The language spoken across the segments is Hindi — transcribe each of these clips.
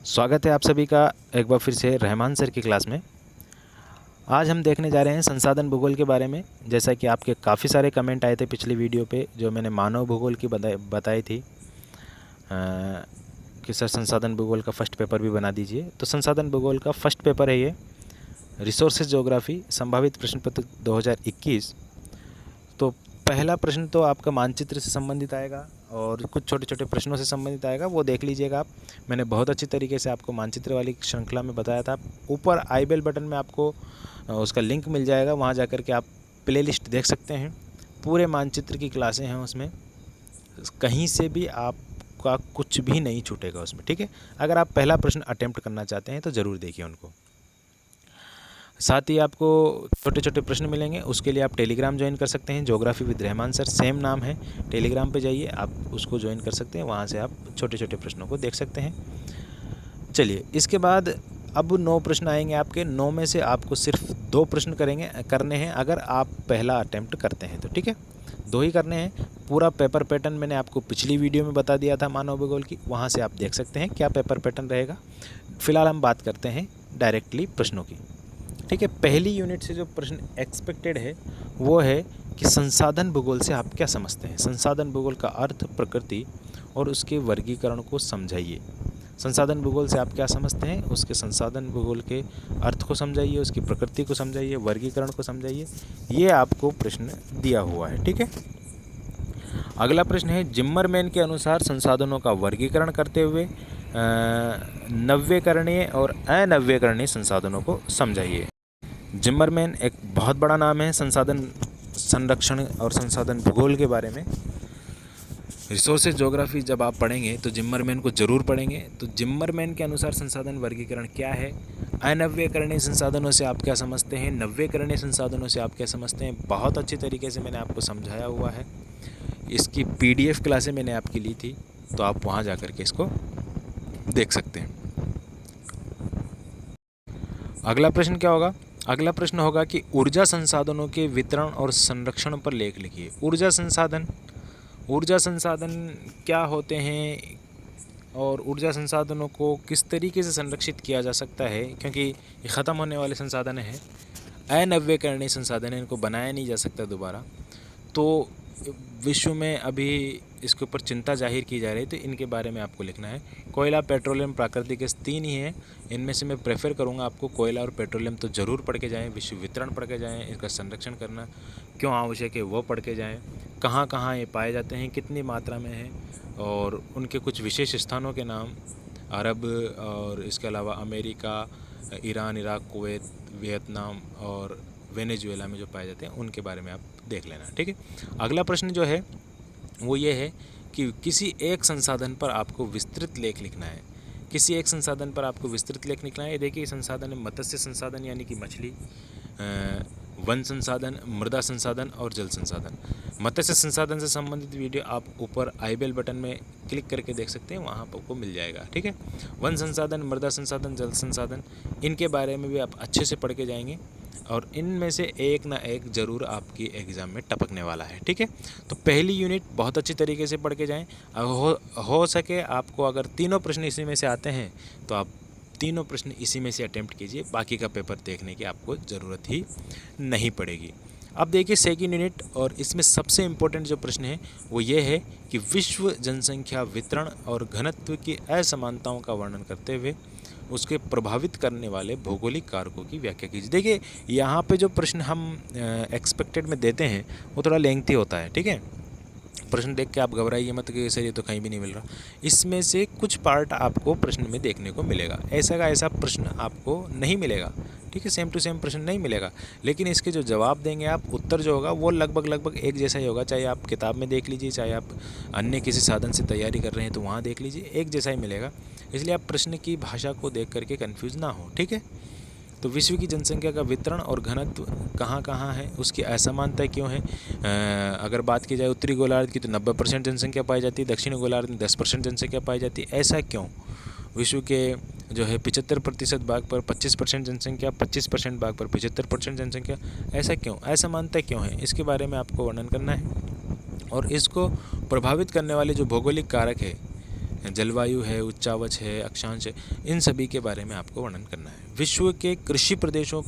स्वागत है आप सभी का एक बार फिर से रहमान सर की क्लास में। आज हम देखने जा रहे हैं संसाधन भूगोल के बारे में। जैसा कि आपके काफ़ी सारे कमेंट आए थे पिछली वीडियो पे, जो मैंने मानव भूगोल की बताई थी कि सर संसाधन भूगोल का फर्स्ट पेपर भी बना दीजिए। तो संसाधन भूगोल का फर्स्ट पेपर है ये, रिसोर्सेज ज्योग्राफी, संभावित प्रश्न पत्र 2021। तो पहला प्रश्न तो आपका मानचित्र से संबंधित आएगा और कुछ छोटे छोटे प्रश्नों से संबंधित आएगा, वो देख लीजिएगा आप। मैंने बहुत अच्छी तरीके से आपको मानचित्र वाली श्रृंखला में बताया था। ऊपर आई बेल बटन में आपको उसका लिंक मिल जाएगा, वहाँ जाकर के आप प्लेलिस्ट देख सकते हैं। पूरे मानचित्र की क्लासें हैं उसमें, कहीं से भी आपका कुछ भी नहीं छूटेगा उसमें, ठीक है। अगर आप पहला प्रश्न अटेम्प्ट करना चाहते हैं तो ज़रूर देखिए उनको। साथ ही आपको छोटे छोटे प्रश्न मिलेंगे, उसके लिए आप टेलीग्राम ज्वाइन कर सकते हैं। Geography with Rahman sir same नाम है, टेलीग्राम पे जाइए, आप उसको ज्वाइन कर सकते हैं। वहाँ से आप छोटे छोटे प्रश्नों को देख सकते हैं। चलिए, इसके बाद अब 9 प्रश्न आएंगे आपके। 9 में से आपको सिर्फ 2 प्रश्न करने हैं अगर आप पहला अटैम्प्ट करते हैं तो, ठीक है। 2 ही करने हैं। पूरा पेपर पैटर्न मैंने आपको पिछली वीडियो में बता दिया था मानव भूगोल की, वहाँ से आप देख सकते हैं क्या पेपर पैटर्न रहेगा। फिलहाल हम बात करते हैं डायरेक्टली प्रश्नों की, ठीक है। पहली यूनिट से जो प्रश्न एक्सपेक्टेड है वो है कि संसाधन भूगोल से आप क्या समझते हैं। संसाधन भूगोल का अर्थ, प्रकृति और उसके वर्गीकरण को समझाइए। संसाधन भूगोल से आप क्या समझते हैं, उसके संसाधन भूगोल के अर्थ को समझाइए, उसकी प्रकृति को समझाइए, वर्गीकरण को समझाइए। ये आपको प्रश्न दिया हुआ है, ठीक है। अगला प्रश्न है, जिम्मरमैन के अनुसार संसाधनों का वर्गीकरण करते हुए नव्यकरणीय और अनव्यकरणीय संसाधनों को समझाइए। जिम्मरमैन एक बहुत बड़ा नाम है संसाधन संरक्षण और संसाधन भूगोल के बारे में। रिसोर्सेज ज्योग्राफी जब आप पढ़ेंगे तो जिम्मरमैन को ज़रूर पढ़ेंगे। तो जिम्मरमैन के अनुसार संसाधन वर्गीकरण क्या है, अनव्यकरणीय संसाधनों से आप क्या समझते हैं, नव्यकरणीय संसाधनों से आप क्या समझते हैं, बहुत अच्छी तरीके से मैंने आपको समझाया हुआ है। इसकी PDF क्लासें मैंने आपकी ली थी, तो आप वहाँ जा कर के इसको देख सकते हैं। अगला प्रश्न क्या होगा? अगला प्रश्न होगा कि ऊर्जा संसाधनों के वितरण और संरक्षण पर लेख लिखिए। ऊर्जा संसाधन क्या होते हैं और ऊर्जा संसाधनों को किस तरीके से संरक्षित किया जा सकता है, क्योंकि ये ख़त्म होने वाले संसाधन हैं, अनव्यकरणीय संसाधन है, इनको बनाया नहीं जा सकता दोबारा। तो विश्व में अभी इसके ऊपर चिंता जाहिर की जा रही है, तो इनके बारे में आपको लिखना है। कोयला, पेट्रोलियम, प्राकृतिक गैस 3 ही हैं। इनमें से मैं प्रेफर करूंगा आपको कोयला और पेट्रोलियम तो ज़रूर पढ़ के जाएं, विश्व वितरण पढ़ के जाएं, इसका संरक्षण करना क्यों आवश्यक है वो पढ़ के जाएं, कहाँ कहाँ ये पाए जाते हैं, कितनी मात्रा में है, और उनके कुछ विशेष स्थानों के नाम, अरब और इसके अलावा America, Iran, Iraq, Kuwait, Vietnam और वेनेजुएला में जो पाए जाते हैं उनके बारे में आप देख लेना, ठीक है। अगला प्रश्न जो है वो ये है कि किसी एक संसाधन पर आपको विस्तृत लेख लिखना है। किसी एक संसाधन पर आपको विस्तृत लेख लिखना है। देखिए, संसाधन है मत्स्य संसाधन यानी कि मछली, वन संसाधन, मृदा संसाधन और जल संसाधन। मत्स्य संसाधन से संबंधित वीडियो आप ऊपर आई बेल बटन में क्लिक करके देख सकते हैं, वहाँ पर आपको मिल जाएगा, ठीक है। वन संसाधन, मृदा संसाधन, जल संसाधन, इनके बारे में भी आप अच्छे से पढ़ के जाएंगे और इनमें से एक ना एक ज़रूर आपकी एग्ज़ाम में टपकने वाला है, ठीक है। तो पहली यूनिट बहुत अच्छी तरीके से पढ़ के जाएं। हो सके आपको अगर तीनों प्रश्न इसी में से आते हैं तो आप तीनों प्रश्न इसी में से अटेम्प्ट कीजिए, बाकी का पेपर देखने की आपको ज़रूरत ही नहीं पड़ेगी। अब देखिए सेकंड यूनिट, और इसमें सबसे इम्पोर्टेंट जो प्रश्न है वो ये है कि विश्व जनसंख्या वितरण और घनत्व की असमानताओं का वर्णन करते हुए उसके प्रभावित करने वाले भौगोलिक कारकों की व्याख्या कीजिए। देखिए, यहाँ पे जो प्रश्न हम एक्सपेक्टेड में देते हैं वो थोड़ा लेंथी होता है, ठीक है। प्रश्न देख के आप घबराइए मत कि सर ये तो कहीं भी नहीं मिल रहा। इसमें से कुछ पार्ट आपको प्रश्न में देखने को मिलेगा, ऐसा का ऐसा प्रश्न आपको नहीं मिलेगा, ठीक है। सेम टू सेम प्रश्न नहीं मिलेगा, लेकिन इसके जो जवाब देंगे आप, उत्तर जो होगा वो लगभग एक जैसा ही होगा। चाहे आप किताब में देख लीजिए, चाहे आप अन्य किसी साधन से तैयारी कर रहे हैं तो वहाँ देख लीजिए, एक जैसा ही मिलेगा। इसलिए आप प्रश्न की भाषा को देख करके कन्फ्यूज़ ना हो, ठीक है। तो विश्व की जनसंख्या का वितरण और घनत्व कहाँ कहाँ है, उसकी असमानता क्यों है। अगर बात की जाए उत्तरी गोलार्ध की तो 90% जनसंख्या पाई जाती है, दक्षिणी गोलार्ध में 10% जनसंख्या पाई जाती है। ऐसा क्यों? विश्व के जो है 75% भाग पर 25% जनसंख्या, 25% भाग पर 75% जनसंख्या, ऐसा क्यों, असमानता क्यों है, इसके बारे में आपको वर्णन करना है। और इसको प्रभावित करने वाले जो भौगोलिक कारक है जलवायु है, उच्चावच है, अक्षांश है, इन सभी के बारे में आपको वर्णन करना है। विश्व के कृषि प्रदेशों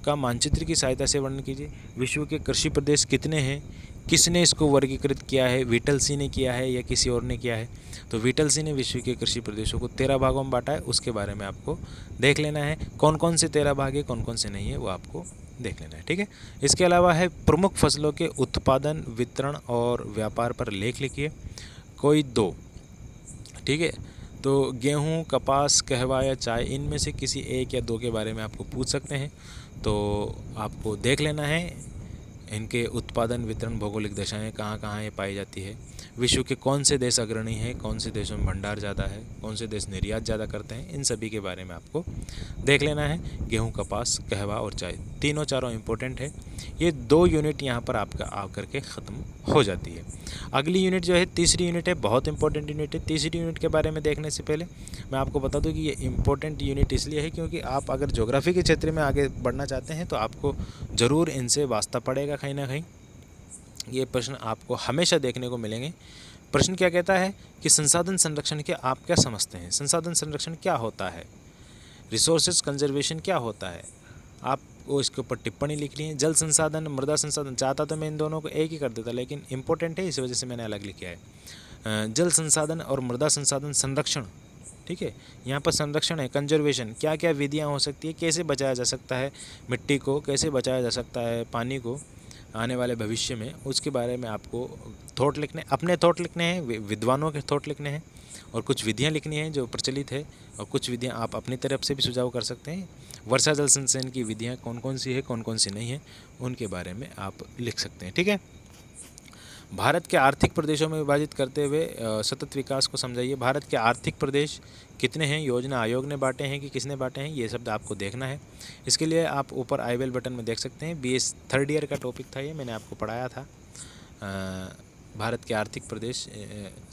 का मानचित्र की सहायता से वर्णन कीजिए। विश्व के कृषि प्रदेश कितने हैं, किसने इसको वर्गीकृत किया है, व्हिटलसी ने किया है या किसी और ने किया है? तो व्हिटलसी ने विश्व के कृषि प्रदेशों को 13 भागों में बांटा है, उसके बारे में आपको देख लेना है। कौन कौन से 13 भाग है, कौन कौन से नहीं है, वो आपको देख लेना है, ठीक है। इसके अलावा है प्रमुख फसलों के उत्पादन, वितरण और व्यापार पर लेख लिखिए, कोई 2, ठीक है। तो गेहूं, कपास, कहवा या चाय, इनमें से किसी एक या 2 के बारे में आपको पूछ सकते हैं, तो आपको देख लेना है। इनके उत्पादन, वितरण, भौगोलिक दशाएं कहाँ कहाँ ये पाई जाती है, विश्व के कौन से देश अग्रणी हैं, कौन से देशों में भंडार ज़्यादा है, कौन से देश निर्यात ज़्यादा करते हैं, इन सभी के बारे में आपको देख लेना है। गेहूं, कपास, कहवा और चाय, तीनों चारों इंपॉर्टेंट है। ये 2 यूनिट यहाँ पर आपका आकर के ख़त्म हो जाती है। अगली यूनिट जो है तीसरी यूनिट है, बहुत इंपॉर्टेंट यूनिट है। तीसरी यूनिट के बारे में देखने से पहले मैं आपको बता दूं कि ये इंपॉर्टेंट यूनिट इसलिए है क्योंकि आप अगर ज्योग्राफी के क्षेत्र में आगे बढ़ना चाहते हैं तो आपको ज़रूर इनसे वास्ता पड़ेगा कहीं ना कहीं। ये प्रश्न आपको हमेशा देखने को मिलेंगे। प्रश्न क्या कहता है कि संसाधन संरक्षण के आप क्या समझते हैं? संसाधन संरक्षण क्या होता है? रिसोर्सेज कंजर्वेशन क्या होता है? आपको इसके ऊपर टिप्पणी लिखनी है। जल संसाधन, मृदा संसाधन, चाहता तो मैं इन दोनों को एक ही कर देता, लेकिन इंपॉर्टेंट है इस वजह से मैंने अलग लिखा है। जल संसाधन और मृदा संसाधन संरक्षण, ठीक है। यहाँ पर संरक्षण है, कंजर्वेशन, क्या क्या विधियाँ हो सकती है, कैसे बचाया जा सकता है मिट्टी को, कैसे बचाया जा सकता है पानी को आने वाले भविष्य में, उसके बारे में आपको थॉट लिखने, अपने थॉट लिखने हैं, विद्वानों के थॉट लिखने हैं, और कुछ विधियाँ लिखनी हैं जो प्रचलित है, और कुछ विधियाँ आप अपनी तरफ से भी सुझाव कर सकते हैं। वर्षा जल संचयन की विधियाँ कौन कौन सी है, कौन कौन सी नहीं है, उनके बारे में आप लिख सकते हैं, ठीक है। भारत के आर्थिक प्रदेशों में विभाजित करते हुए सतत विकास को समझाइए। भारत के आर्थिक प्रदेश कितने हैं, योजना आयोग ने बांटे हैं कि किसने बांटे हैं, ये शब्द आपको देखना है। इसके लिए आप ऊपर आई बेल बटन में देख सकते हैं, BS 3rd ईयर का टॉपिक था, ये मैंने आपको पढ़ाया था। भारत के आर्थिक प्रदेश,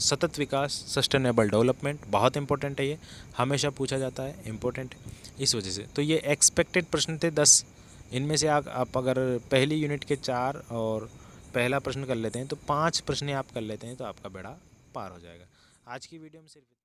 सतत विकास, सस्टेनेबल डेवलपमेंट, बहुत इंपॉर्टेंट है, ये हमेशा पूछा जाता है, इंपॉर्टेंट इस वजह से। तो ये एक्सपेक्टेड प्रश्न थे 10, इनमें से आप अगर पहली यूनिट के 4 और पहला प्रश्न कर लेते हैं तो 5 प्रश्न आप कर लेते हैं तो आपका बेड़ा पार हो जाएगा। आज की वीडियो में सिर्फ